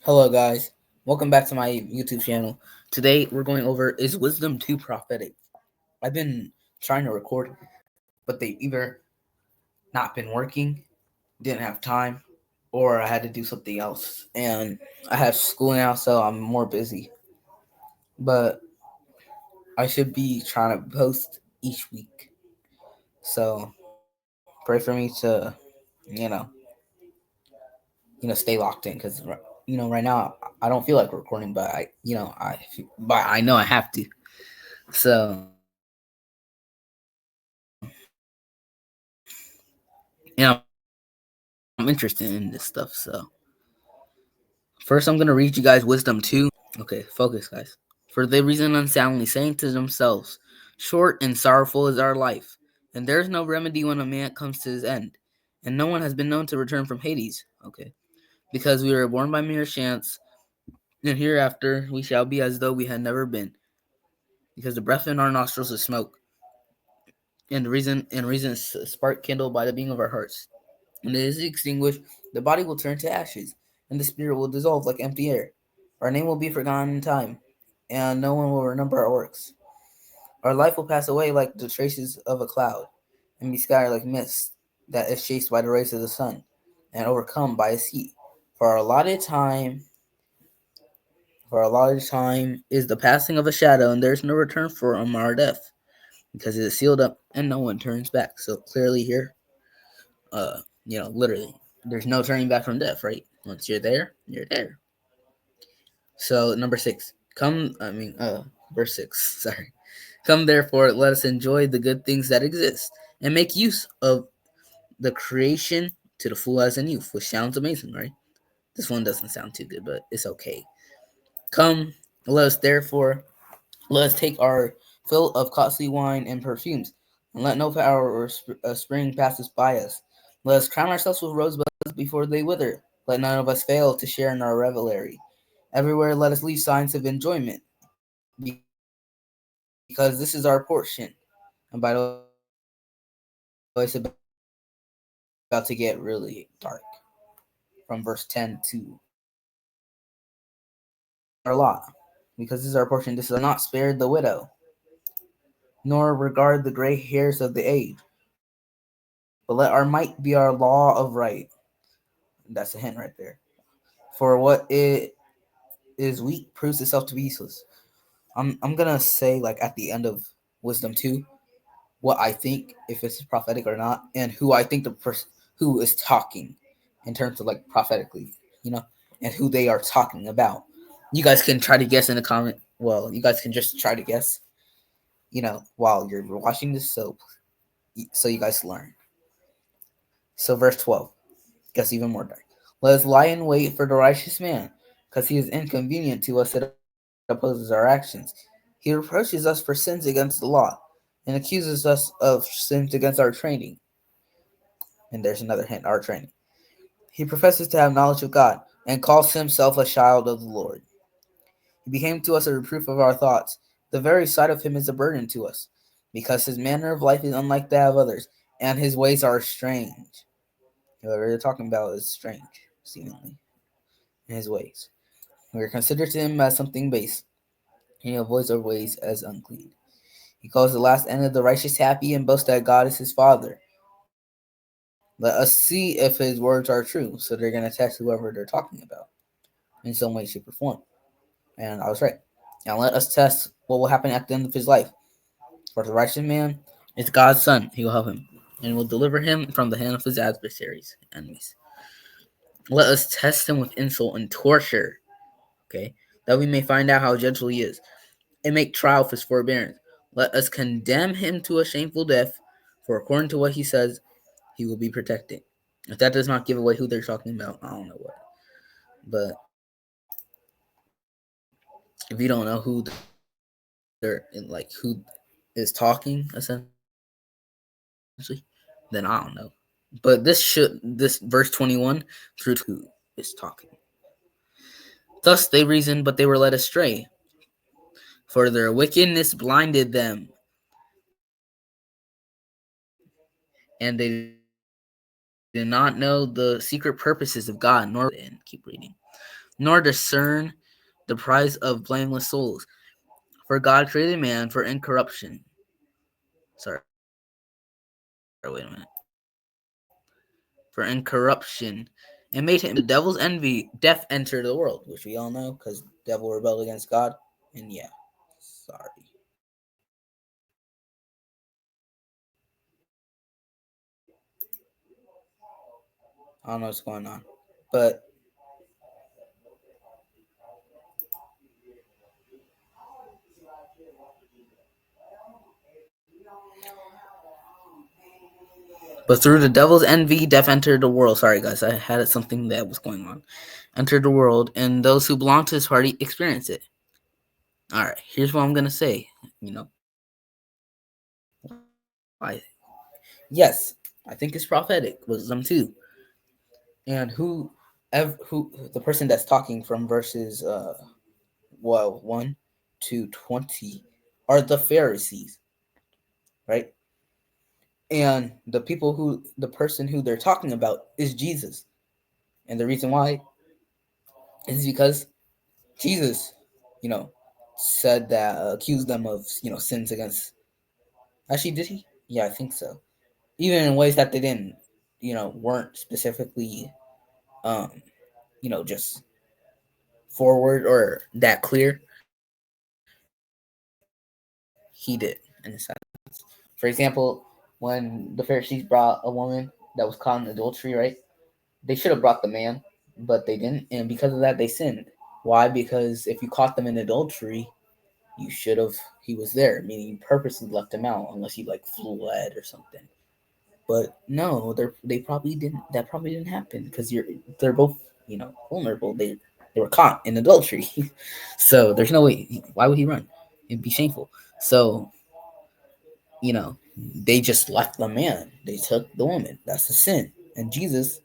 Hello, guys. Welcome back to my YouTube channel. Today, we're going over Is Wisdom Too Prophetic? I've been trying to record, but they either not been working, didn't have time, or I had to do something else. And I have school now, so I'm more busy. But I should be trying to post each week. So pray for me to, you know, stay locked in because right now I don't feel like recording, but I know I have to. So I'm interested in this stuff. So first, I'm gonna read you guys Wisdom 2. Okay, focus, guys. For they reason unsoundly, saying to themselves, "Short and sorrowful is our life, and there is no remedy when a man comes to his end, and no one has been known to return from Hades." Okay, because we were born by mere chance, and hereafter we shall be as though we had never been, because the breath in our nostrils is smoke, and reason is a spark kindled by the being of our hearts. When it is extinguished, the body will turn to ashes, and the spirit will dissolve like empty air. Our name will be forgotten in time, and no one will remember our works. Our life will pass away like the traces of a cloud, and be scattered like mist that is chased by the rays of the sun, and overcome by its heat. For our allotted time, for our allotted time is the passing of a shadow, and there is no return from our death, because it is sealed up, and no one turns back. So clearly here, literally, there's no turning back from death, right? Once you're there, you're there. So number 6, verse 6. Sorry. Come therefore, let us enjoy the good things that exist, and make use of the creation to the full as in youth, which sounds amazing, right? This one doesn't sound too good, but it's okay. Come, let us take our fill of costly wine and perfumes, and let no power or spring pass us by us. Let us crown ourselves with rosebuds before they wither. Let none of us fail to share in our revelry. Everywhere let us leave signs of enjoyment, because this is our portion. And by the way, it's about to get really dark. From verse 10 to our lot. Because this is our portion, this is not spared the widow, nor regard the gray hairs of the age, but let our might be our law of right. That's a hint right there. For what it is weak proves itself to be useless. I'm gonna say, like, at the end of Wisdom 2, what I think, if it's prophetic or not, and who I think the person who is talking in terms of, like, prophetically, you know, and who they are talking about. You guys can try to guess in the comment. Well, you guys can just try to guess, while you're watching this, so you guys learn. So verse 12 gets even more dark. Let us lie in wait for the righteous man, because he is inconvenient to us that opposes our actions. He reproaches us for sins against the law, and accuses us of sins against our training. And there's another hint, our training. He professes to have knowledge of God, and calls himself a child of the Lord. He became to us a reproof of our thoughts. The very sight of him is a burden to us, because his manner of life is unlike that of others, and his ways are strange. Whoever they're talking about is strange, seemingly, in his ways. We are considered to him as something base, and he avoids our ways as unclean. He calls the last end of the righteous happy, and boasts that God is his father. Let us see if his words are true. So they're going to test whoever they're talking about in some way, shape, or form. And I was right. Now let us test what will happen at the end of his life. For the righteous man is God's son. He will help him and will deliver him from the hand of his adversaries, enemies. Let us test him with insult and torture, okay, that we may find out how gentle he is, and make trial of his forbearance. Let us condemn him to a shameful death, for according to what he says, he will be protected. If that does not give away who they're talking about, I don't know what. But if you don't know who they're like, who is talking essentially, then I don't know. But this verse 21 through 22 is talking. Thus they reasoned, but they were led astray, for their wickedness blinded them, and they did not know the secret purposes of God, nor keep reading, nor nor discern the price of blameless souls. For God created man for incorruption. Sorry, wait a minute. For incorruption, and made him subject to the devil's envy. Death entered the world, which we all know because devil rebelled against God. And yeah, sorry. I don't know what's going on, but through the devil's envy, death entered the world. Sorry, guys, I had something that was going on. Entered the world, and those who belong to his party experience it. All right, here's what I'm gonna say. You know, yes, I think it's prophetic wisdom too. And who the person that's talking from verses 1 to 20 are the Pharisees, right? And the person who they're talking about is Jesus. And the reason why is because Jesus, you know, said that accused them of sins against. Actually, did he? Yeah, I think so. Even in ways that they didn't, weren't specifically, um, just forward or that clear. He did in a sense. For example, when the Pharisees brought a woman that was caught in adultery, right? They should have brought the man, but they didn't, and because of that, they sinned. Why? Because if you caught them in adultery, you should have. He was there, meaning you purposely left him out, unless he like fled or something. But no, they probably didn't. That probably didn't happen because they're both vulnerable. They were caught in adultery, so there's no way. Why would he run? It'd be shameful. So they just left the man. They took the woman. That's the sin. And Jesus,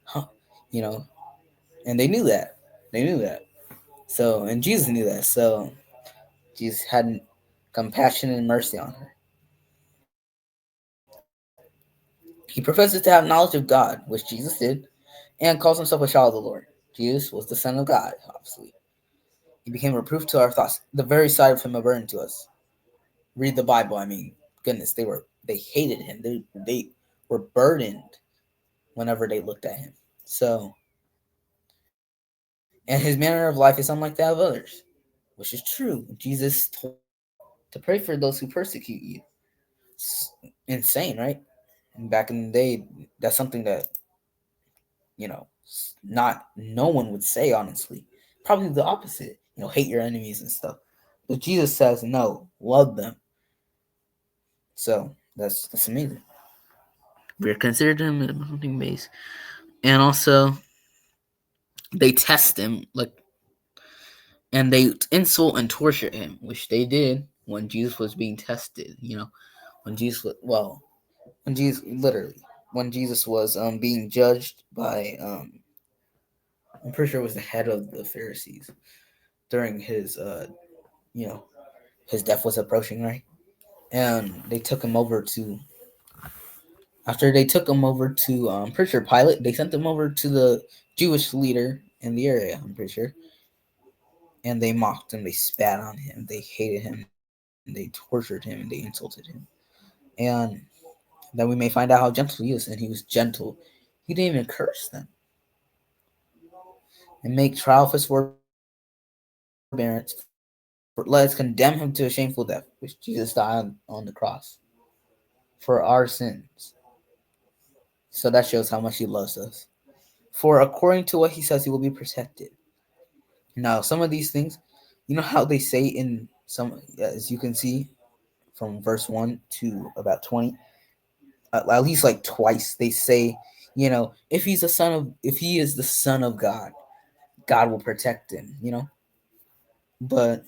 huh, you know, and they knew that. They knew that. So and Jesus knew that. So Jesus had compassion and mercy on her. He professes to have knowledge of God, which Jesus did, and calls himself a child of the Lord. Jesus was the Son of God, obviously. He became a reproof to our thoughts, the very sight of him a burden to us. Read the Bible. I mean, goodness, they hated him. They were burdened whenever they looked at him. So, and his manner of life is unlike that of others, which is true. Jesus told to pray for those who persecute you. It's insane, right? And back in the day, that's something that not no one would say honestly. Probably the opposite. Hate your enemies and stuff. But Jesus says no, love them. So that's amazing. We're considered him a something base, and also they test him and they insult and torture him, which they did when Jesus was being tested. When Jesus was, when Jesus literally when Jesus was being judged by I'm pretty sure it was the head of the Pharisees during his you know his death was approaching, right? And they took him over to after they took him over to pretty sure Pilate. They sent him over to the Jewish leader in the area. I'm pretty sure, and they mocked him. They spat on him. They hated him. They tortured him and they insulted him. And that we may find out how gentle he is, and he was gentle. He didn't even curse them and make trial for his forbearance. Let's condemn him to a shameful death, which Jesus died on the cross for our sins. So that shows how much he loves us. For according to what he says, he will be protected. Now, some of these things, how they say in some, as you can see from verse 1 to about 20, at least like twice, they say, if he is the son of God, God will protect him. But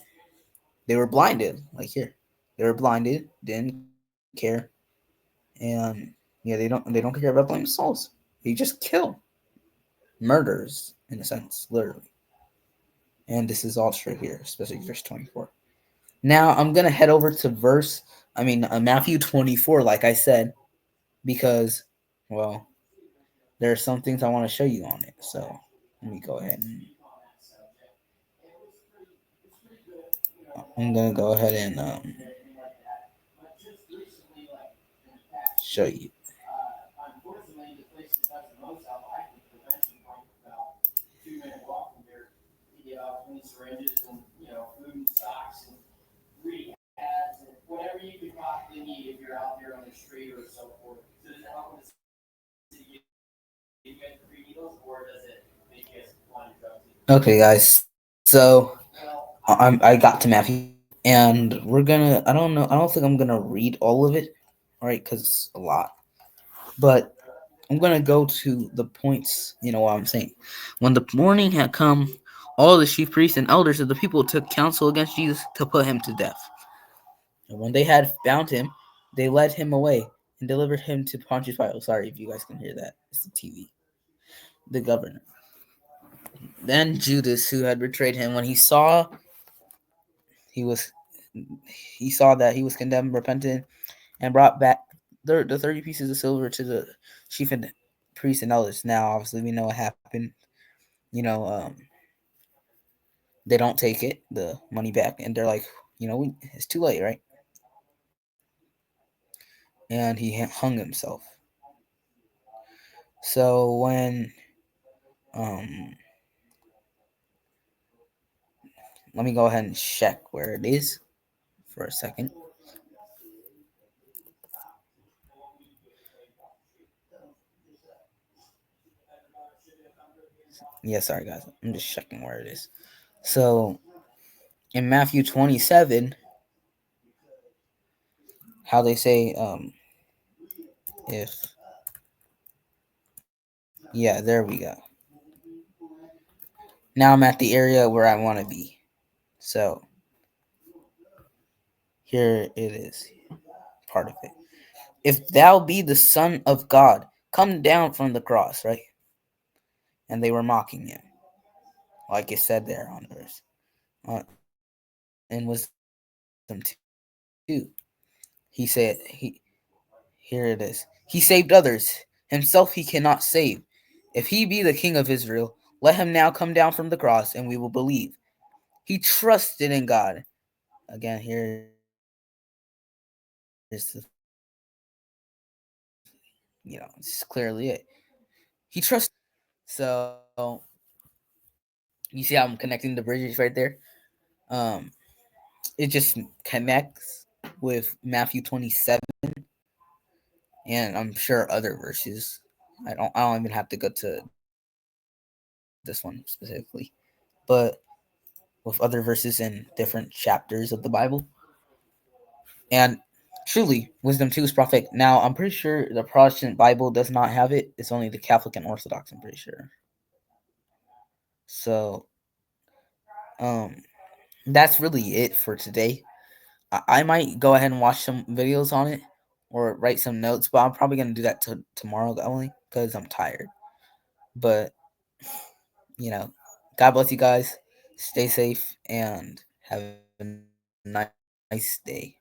they were blinded, like here. They were blinded, didn't care, and yeah, they don't care about blameless souls. They just kill, murders in a sense, literally. And this is all true here, especially verse 24. Now I'm gonna head over to Matthew 24, like I said, because well, there are some things I want to show you on it. So let me go ahead and I'm gonna go ahead and show you. Okay, guys. So I got to Matthew, and we're gonna. I don't know. I don't think I'm gonna read all of it, right? Because it's a lot. But I'm gonna go to the points. You know what I'm saying? When the morning had come, all the chief priests and elders of the people took counsel against Jesus to put him to death. And when they had bound him, they led him away and delivered him to Pontius Pilate. Sorry if you guys can hear that. It's the TV. The governor. Then Judas, who had betrayed him, when he was he saw that he was condemned, repented, and brought back the 30 pieces of silver to the chief and priests and elders. Now, obviously, we know what happened. You know, they don't take it, the money back, and they're like, it's too late, right? And he hung himself. So when, um, let me go ahead and check where it is for a second. Yeah, sorry guys, I'm just checking where it is. So in Matthew 27, how they say, if yeah, there we go. Now I'm at the area where I want to be. So here it is, part of it. If thou be the Son of God, come down from the cross, right? And they were mocking him, like it said there on verse, in Wisdom 2. He said, here it is. He saved others, himself he cannot save. If he be the King of Israel, let him now come down from the cross, and we will believe. He trusted in God. Again, here's it's clearly it. He trusted. So you see how I'm connecting the bridges right there? Um, it just connects with Matthew 27, and I'm sure other verses. I don't even have to go to this one specifically, but with other verses in different chapters of the Bible. And truly, Wisdom 2 is prophetic. Now, I'm pretty sure the Protestant Bible does not have it. It's only the Catholic and Orthodox, I'm pretty sure. So, um, that's really it for today. I might go ahead and watch some videos on it or write some notes, but I'm probably going to do that tomorrow only because I'm tired. But, you know, God bless you guys. Stay safe and have a nice day.